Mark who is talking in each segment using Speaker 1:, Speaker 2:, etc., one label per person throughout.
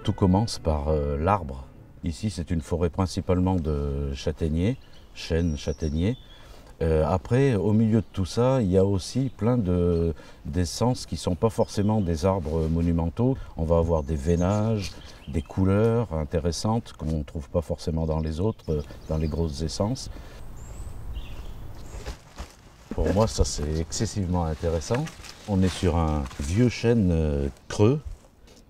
Speaker 1: Tout commence par l'arbre. Ici, c'est une forêt principalement de châtaigniers, chênes, châtaigniers. Après, au milieu de tout ça, il y a aussi plein d'essences qui ne sont pas forcément des arbres monumentaux. On va avoir des veinages, des couleurs intéressantes qu'on ne trouve pas forcément dans les autres, dans les grosses essences. Pour moi, ça c'est excessivement intéressant. On est sur un vieux chêne creux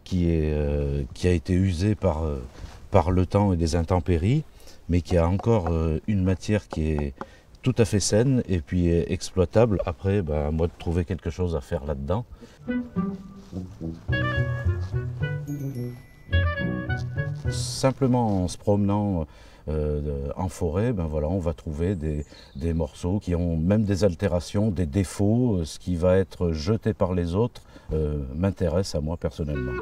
Speaker 1: qui a été usé par le temps et des intempéries, mais qui a encore une matière qui est tout à fait saine et puis exploitable. Après, à moi de trouver quelque chose à faire là-dedans. Simplement en se promenant en forêt, voilà, on va trouver des morceaux qui ont même des altérations, des défauts. Ce qui va être jeté par les autres m'intéresse à moi personnellement.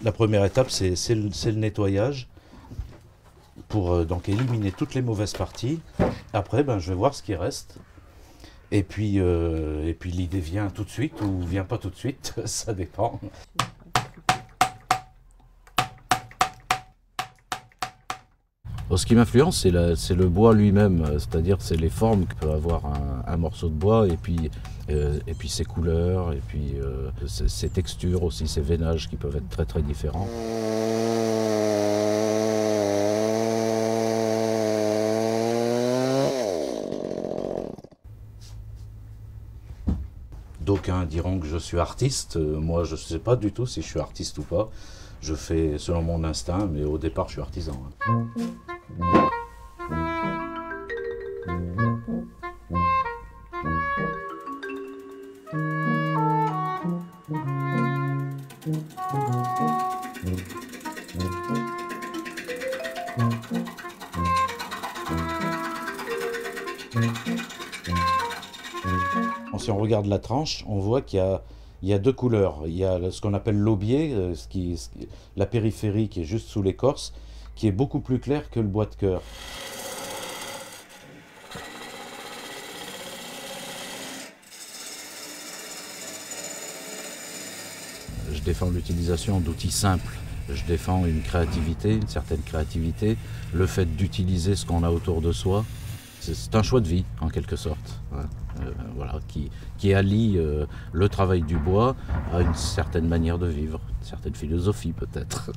Speaker 1: La première étape, c'est le nettoyage pour donc éliminer toutes les mauvaises parties. Après, je vais voir ce qui reste. Et puis l'idée vient tout de suite ou vient pas tout de suite, ça dépend. Ce qui m'influence, c'est le bois lui-même, c'est-à-dire c'est les formes que peut avoir un morceau de bois et puis ses couleurs, et puis ses textures aussi, ses veinages qui peuvent être très très différents. D'aucuns diront que je suis artiste, moi je ne sais pas du tout si je suis artiste ou pas. Je fais selon mon instinct, mais au départ je suis artisan. Si on regarde la tranche, on voit qu'il y a deux couleurs. Il y a ce qu'on appelle l'aubier, la périphérie qui est juste sous l'écorce, qui est beaucoup plus clair que le bois de cœur. Je défends l'utilisation d'outils simples. Je défends une créativité, une certaine créativité, le fait d'utiliser ce qu'on a autour de soi. C'est un choix de vie, en quelque sorte, voilà, qui allie le travail du bois à une certaine manière de vivre, une certaine philosophie peut-être.